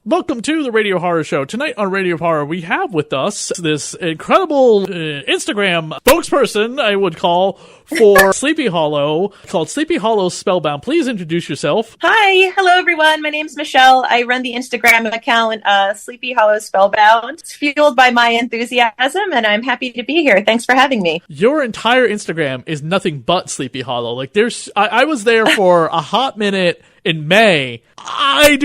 Welcome to the Radio Horror Show. Tonight on Radio Horror, we have with us this incredible Instagram spokesperson, I would call, for Sleepy Hollow, called Sleepy Hollow Spellbound. Please introduce yourself. Hi. Hello, everyone. My name's Michelle. I run the Instagram account, Sleepy Hollow Spellbound. It's fueled by my enthusiasm, and I'm happy to be here. Thanks for having me. Your entire Instagram is nothing but Sleepy Hollow. Like, I was there for a hot minute in May. I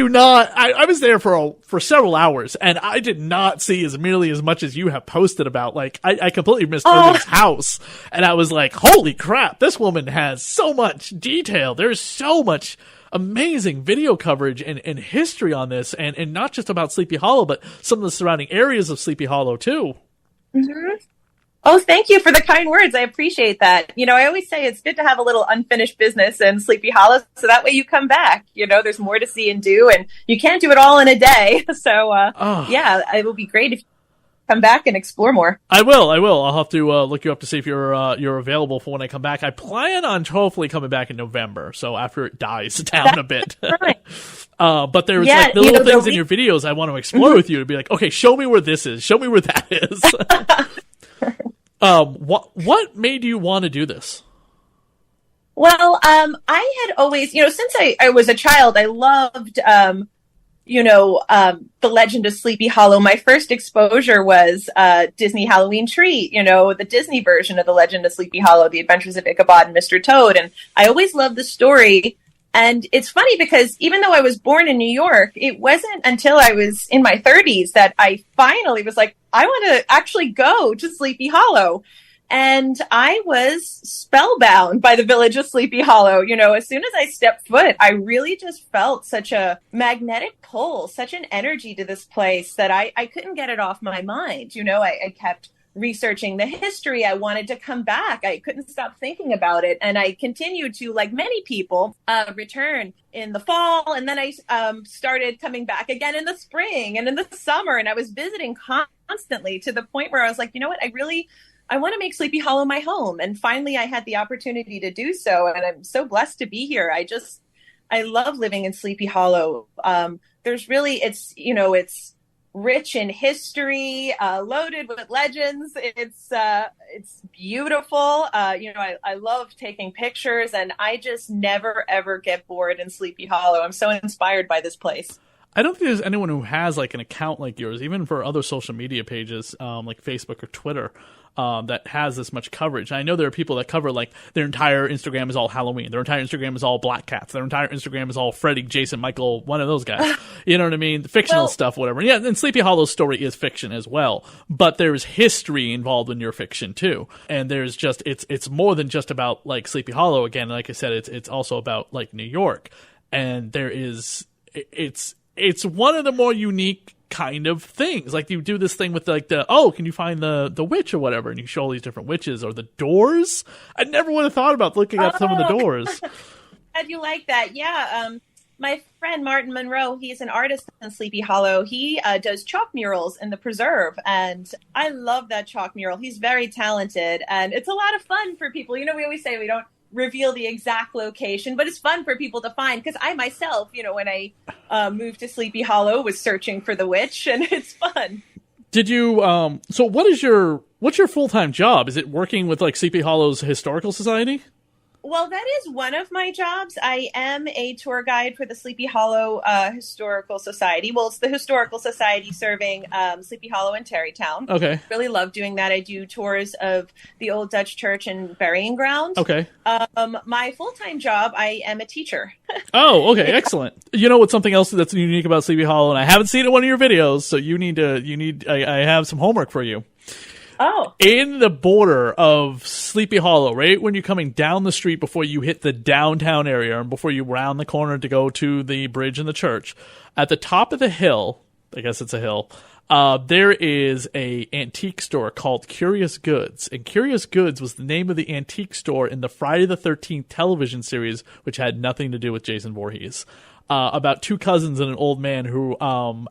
was there for several hours, and I did not see nearly as much as you have posted about. Like, I completely missed Irving's house, and I was like, holy crap, this woman has so much detail. There's so much amazing video coverage and history on this, and not just about Sleepy Hollow, but some of the surrounding areas of Sleepy Hollow, too. Mm-hmm. Oh, thank you for the kind words. I appreciate that. You know, I always say it's good to have a little unfinished business in Sleepy Hollow, so that way you come back. You know, there's more to see and do, and you can't do it all in a day. So, yeah, it will be great if you come back and explore more. I will. I'll have to look you up to see if you're available for when I come back. I plan on hopefully coming back in November, so after it dies down a bit. But there's like the little things in your videos I want to explore with you to be like, okay, show me where this is. Show me where that is. What made you want to do this? Well, I had always, since I was a child, I loved, the Legend of Sleepy Hollow. My first exposure was Disney Halloween Treat, the Disney version of the Legend of Sleepy Hollow, The Adventures of Ichabod and Mr. Toad. And I always loved the story. And it's funny because even though I was born in New York, it wasn't until I was in my 30s that I finally was like, I want to actually go to Sleepy Hollow. And I was spellbound by the village of Sleepy Hollow. As soon as I stepped foot, I really just felt such a magnetic pull, such an energy to this place that I couldn't get it off my mind. I kept researching the history. I wanted to come back. I couldn't stop thinking about it. And I continued to, like many people, return in the fall. And then I started coming back again in the spring and in the summer. And I was visiting constantly to the point where I was like, you know what? I want to make Sleepy Hollow my home. And finally, I had the opportunity to do so. And I'm so blessed to be here. I love living in Sleepy Hollow. There's really, it's rich in history, loaded with legends. It's beautiful. I love taking pictures, and I just never, ever get bored in Sleepy Hollow. I'm so inspired by this place. I don't think there's anyone who has like an account like yours, even for other social media pages, like Facebook or Twitter, that has this much coverage. I know there are people that cover like their entire Instagram is all Halloween, their entire Instagram is all Black Cats, their entire Instagram is all Freddy, Jason, Michael, one of those guys. You know what I mean? The fictional stuff, whatever. And yeah, and Sleepy Hollow's story is fiction as well, but there's history involved in your fiction too. And there's just it's more than just about like Sleepy Hollow. Again, like I said, it's also about like New York, and it's one of the more unique kind of things. Like you do this thing with like can you find the witch or whatever, and you show all these different witches or the doors. I never would have thought about looking at some of the doors. Glad you like that. Yeah. My friend Martin Monroe, he's an artist in Sleepy Hollow. He does chalk murals in the preserve, and I love that chalk mural. He's very talented, and it's a lot of fun for people. We always say we don't reveal the exact location, but it's fun for people to find, because I myself, when I moved to Sleepy Hollow, was searching for the witch, and it's fun. Did you so what's your full-time job? Is it working with like Sleepy Hollow's Historical Society? Well, that is one of my jobs. I am a tour guide for the Sleepy Hollow Historical Society. Well, it's the Historical Society serving Sleepy Hollow and Tarrytown. Okay. Really love doing that. I do tours of the old Dutch church and burying ground. Okay. My full-time job, I am a teacher. Oh, okay. Excellent. You know what's something else that's unique about Sleepy Hollow, and I haven't seen it in one of your videos, so I have some homework for you. Oh. In the border of Sleepy Hollow, right when you're coming down the street before you hit the downtown area and before you round the corner to go to the bridge and the church, at the top of the hill, I guess it's a hill, there is a antique store called Curious Goods. And Curious Goods was the name of the antique store in the Friday the 13th television series, which had nothing to do with Jason Voorhees. about two cousins and an old man who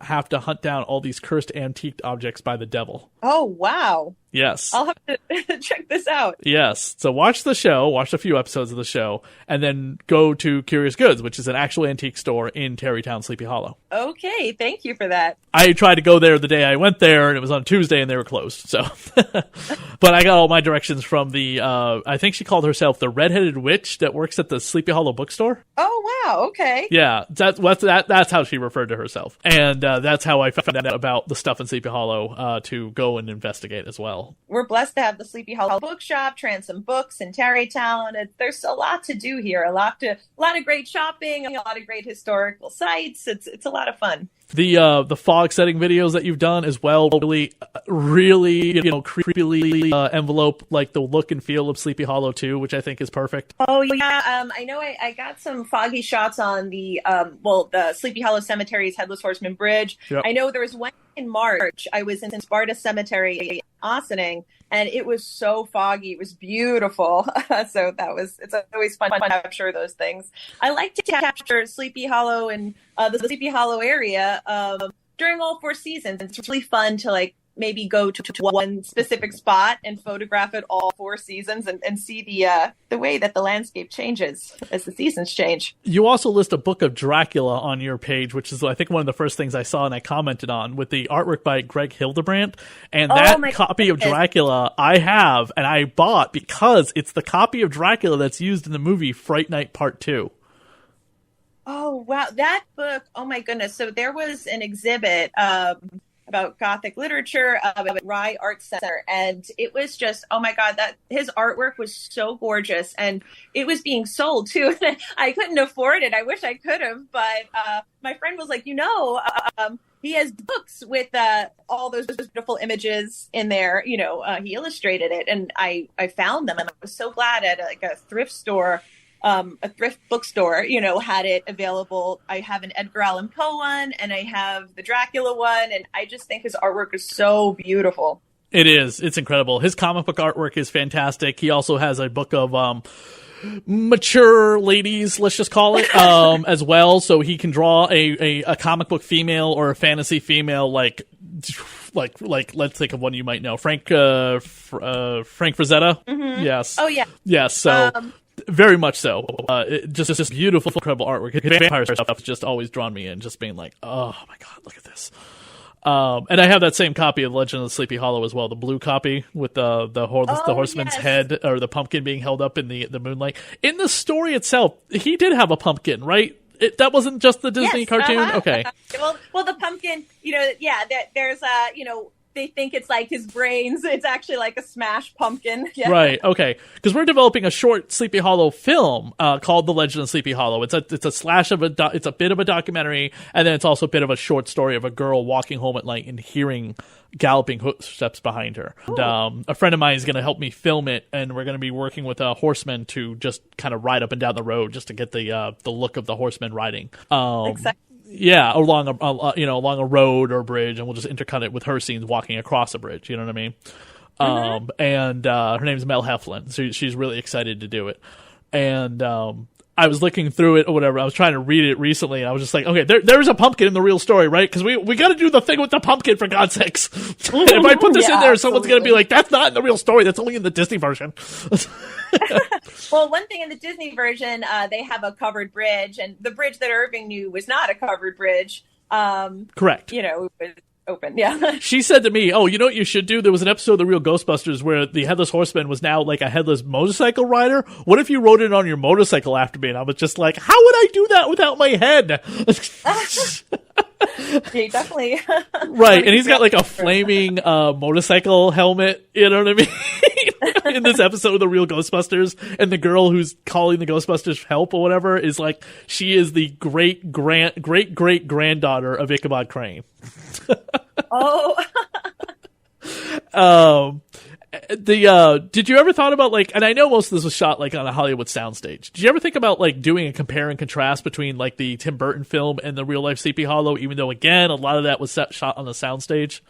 have to hunt down all these cursed antique objects by the devil. Oh, wow. Yes. I'll have to check this out. Yes. So watch the show, watch a few episodes of the show, and then go to Curious Goods, which is an actual antique store in Tarrytown, Sleepy Hollow. Okay, thank you for that. I tried to go there the day I went there, and it was on Tuesday, and they were closed. So, but I got all my directions from the, I think she called herself the redheaded witch that works at the Sleepy Hollow bookstore. Oh, wow, okay. Yeah, that's how she referred to herself. And that's how I found out about the stuff in Sleepy Hollow to go and investigate as well. We're blessed to have the Sleepy Hollow Bookshop, Transom Books in Tarrytown. There's a lot to do here. A lot of great shopping, a lot of great historical sites. It's a lot of fun. The fog setting videos that you've done as well really creepily envelope like the look and feel of Sleepy Hollow too, which I think is perfect. Oh yeah, I know I got some foggy shots on the the Sleepy Hollow Cemetery's Headless Horseman Bridge. Yep. I know there was one in March. I was in Sparta Cemetery, Ossining, and it was so foggy. It was beautiful. So it's always fun to capture those things. I like to capture Sleepy Hollow and the Sleepy Hollow area during all 4 seasons. It's really fun to maybe go to one specific spot and photograph it all 4 seasons and see the way that the landscape changes as the seasons change. You also list a book of Dracula on your page, which is I think one of the first things I saw and I commented on, with the artwork by Greg Hildebrandt. And that copy of Dracula I have and I bought because it's the copy of Dracula that's used in the movie Fright Night Part 2. Oh, wow. That book, oh my goodness. So there was an exhibit about Gothic literature at Rye Art Center. And it was just, oh my God, that his artwork was so gorgeous. And it was being sold too. I couldn't afford it. I wish I could have. But my friend was like, he has books with all those beautiful images in there. He illustrated it. And I found them. And I was so glad at a thrift store. A thrift bookstore, had it available. I have an Edgar Allan Poe one, and I have the Dracula one, and I just think his artwork is so beautiful. It is. It's incredible. His comic book artwork is fantastic. He also has a book of mature ladies, let's just call it, as well. So he can draw a comic book female or a fantasy female like let's think of one you might know. Frank Frazetta. Mm-hmm. Yes. Oh yeah. Yes. So. Very much so. Just this beautiful, incredible artwork. Vampire stuff has just always drawn me in, just being like, oh my God, look at this. And I have that same copy of Legend of the Sleepy Hollow as well, the blue copy with the horseman's head or the pumpkin being held up in the moonlight. In the story itself, he did have a pumpkin, right? That wasn't just the Disney cartoon? Uh-huh. Okay. Well, the pumpkin, there's they think it's like his brains. It's actually like a smashed pumpkin. Yeah. Right. Okay. Because we're developing a short Sleepy Hollow film called The Legend of Sleepy Hollow. It's a slash of it's a bit of a documentary, and then it's also a bit of a short story of a girl walking home at night and hearing galloping footsteps behind her. And, a friend of mine is going to help me film it, and we're going to be working with a horseman to just kind of ride up and down the road just to get the look of the horseman riding. Exactly. Yeah, along a road or bridge, and we'll just intercut it with her scenes walking across a bridge. You know what I mean? Mm-hmm. And her name's Mel Heflin, so she's really excited to do it. And I was looking through it or whatever. I was trying to read it recently, and I was just like, okay, there's a pumpkin in the real story, right? Because we got to do the thing with the pumpkin, for God's sakes. If I put this in there, someone's going to be like, that's not in the real story. That's only in the Disney version. Well, one thing in the Disney version, they have a covered bridge, and the bridge that Irving knew was not a covered bridge. Correct. It was open. Yeah. She said to me, "Oh, you know what you should do? There was an episode of The Real Ghostbusters where the Headless Horseman was now like a headless motorcycle rider. What if you rode it on your motorcycle after me?" And I was just like, "How would I do that without my head?" Yeah, definitely. Right, and he's got like a flaming motorcycle helmet. You know what I mean? In this episode of The Real Ghostbusters, and the girl who's calling the Ghostbusters help or whatever is like, she is the great granddaughter of Ichabod Crane. Oh. Did you ever thought about and I know most of this was shot like on a Hollywood soundstage. Did you ever think about like doing a compare and contrast between like the Tim Burton film and the real life Sleepy Hollow, even though again, a lot of that was shot on the soundstage?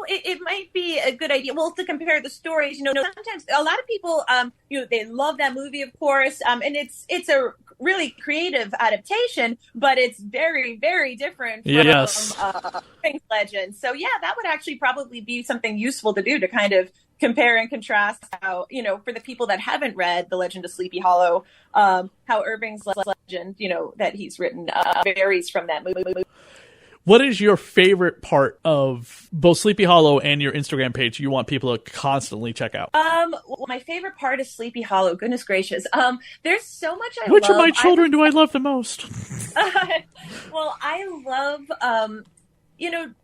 it might be a good idea. Well, to compare the stories, sometimes a lot of people, they love that movie, of course, and it's a really creative adaptation, but it's very, very different from Irving's legend. So yeah, that would actually probably be something useful to do, to kind of compare and contrast how, for the people that haven't read The Legend of Sleepy Hollow, how Irving's legend, that he's written varies from that movie. What is your favorite part of both Sleepy Hollow and your Instagram page you want people to constantly check out? Well, my favorite part is Sleepy Hollow. Goodness gracious. There's so much I love. Which of my children do I love the most? Well, I love,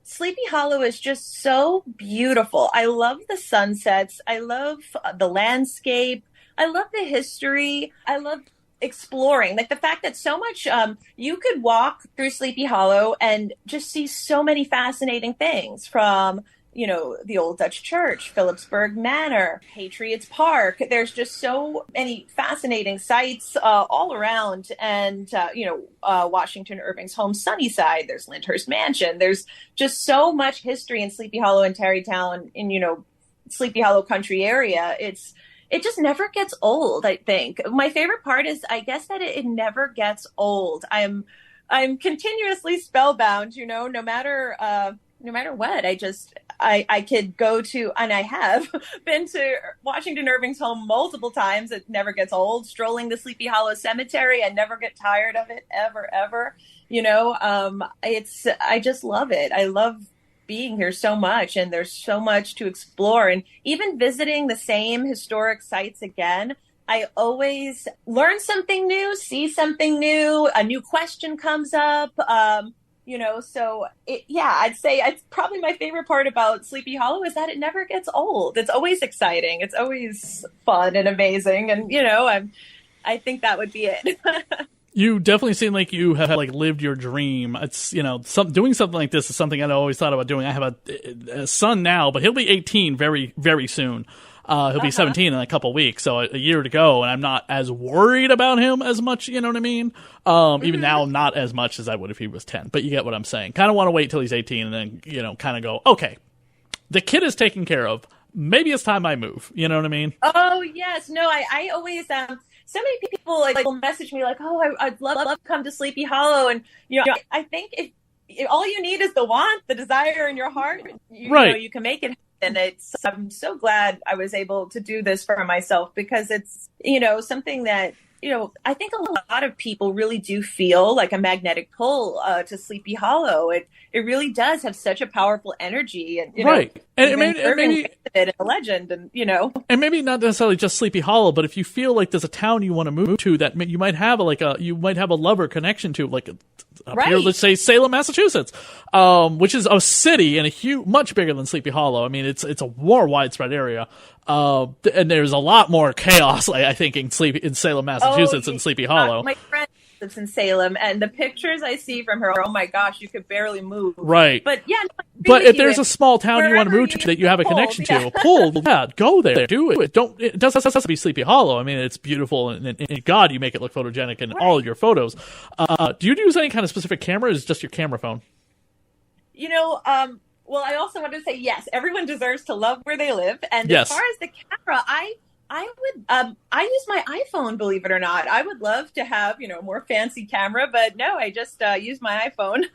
Sleepy Hollow is just so beautiful. I love the sunsets. I love the landscape. I love the history. I love exploring, like the fact that so much you could walk through Sleepy Hollow and just see so many fascinating things, from the old Dutch church, Phillipsburg Manor, Patriots Park. There's just so many fascinating sites all around, and Washington Irving's home, Sunnyside. There's Lyndhurst Mansion. There's just so much history in Sleepy Hollow and Tarrytown, in Sleepy Hollow country area. It just never gets old, I think. My favorite part is, I guess, that it never gets old. I'm continuously spellbound, no matter what. I could go to, and I have been to Washington Irving's home multiple times. It never gets old. Strolling the Sleepy Hollow Cemetery, I never get tired of it, ever. I just love it. I love being here so much, and there's so much to explore. And even visiting the same historic sites again, I always learn something new, see something new, a new question comes up. So I'd say it's probably my favorite part about Sleepy Hollow is that it never gets old. It's always exciting. It's always fun and amazing. And, I think that would be it. You definitely seem like you have lived your dream. It's, doing something like this is something I always thought about doing. I have a son now, but he'll be 18 very, very soon. He'll be 17 in a couple weeks, so a year to go, and I'm not as worried about him as much, you know what I mean? Even now, not as much as I would if he was 10, but you get what I'm saying. Kind of want to wait till he's 18 and then, kind of go, okay, the kid is taken care of. Maybe it's time I move. You know what I mean? Oh, yes. No, I always, so many people will message me I'd love to come to Sleepy Hollow. And, I think if all you need is the want, the desire in your heart, you can make it. And I'm so glad I was able to do this for myself, because it's, something that, I think a lot of people really do feel like a magnetic pull to Sleepy Hollow. It really does have such a powerful energy, and and maybe a legend, and and maybe not necessarily just Sleepy Hollow, but if you feel like there's a town you want to move to that you might have a lover connection to, like up here, let's say Salem, Massachusetts, which is a city and much bigger than Sleepy Hollow. I mean, it's a more widespread area. And there's a lot more chaos, I think, in Salem, Massachusetts, than Sleepy Hollow. My friend lives in Salem, and the pictures I see from her, oh my gosh, you could barely move. Right. But but if there's a small town you want to move to that you have a connection to, go there, do it. It doesn't have to be Sleepy Hollow. I mean, it's beautiful, and God, you make it look photogenic in all of your photos. Do you use any kind of specific camera, or is it just your camera phone? Well, I also wanted to say, yes, everyone deserves to love where they live. And as far as the camera, I use my iPhone, believe it or not. I would love to have, a more fancy camera, but no, I just use my iPhone.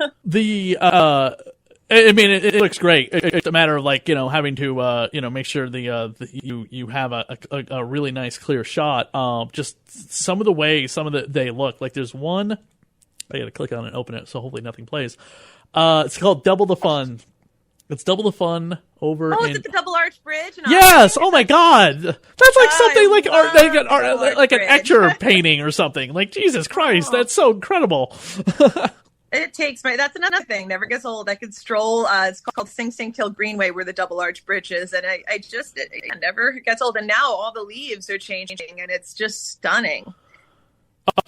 It looks great. It's a matter of having to make sure you have a really nice clear shot. Just some of they look like. There's one. I got to click on it and open it, so hopefully nothing plays. It's called Double the Fun. It's Double the Fun over is it the Double Arch Bridge? Yes! Oh my God! That's like something like an Etcher painting or something. Like, Jesus Christ, that's so incredible. That's another thing, never gets old. I could stroll, it's called Sing Sing Kill Greenway, where the Double Arch Bridge is, and it never gets old. And now all the leaves are changing, and it's just stunning.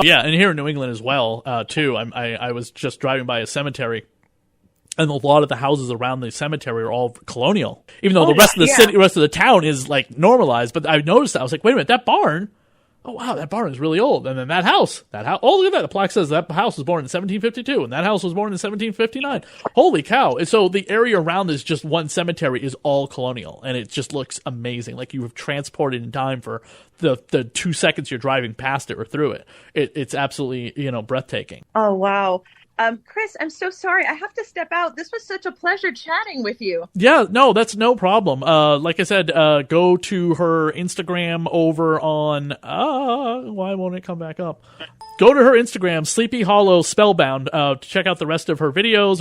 Yeah, and here in New England as well, too. I was just driving by a cemetery, and a lot of the houses around the cemetery are all colonial, even though the rest of the city, rest of the town is normalized. But I noticed that. I was like, wait a minute, that barn, Oh wow, that barn is really old. And then that house, oh look at that. The plaque says that house was born in 1752, and that house was born in 1759. Holy cow! And so the area around this just one cemetery is all colonial, and it just looks amazing. Like you have transported in time for the 2 seconds you're driving past it or through it. It's absolutely breathtaking. Oh wow. Chris, I'm so sorry. I have to step out. This was such a pleasure chatting with you. Yeah, no, that's no problem. Like I said, go to her Instagram over on, why won't it come back up? Go to her Instagram, Sleepy Hollow Spellbound, to check out the rest of her videos.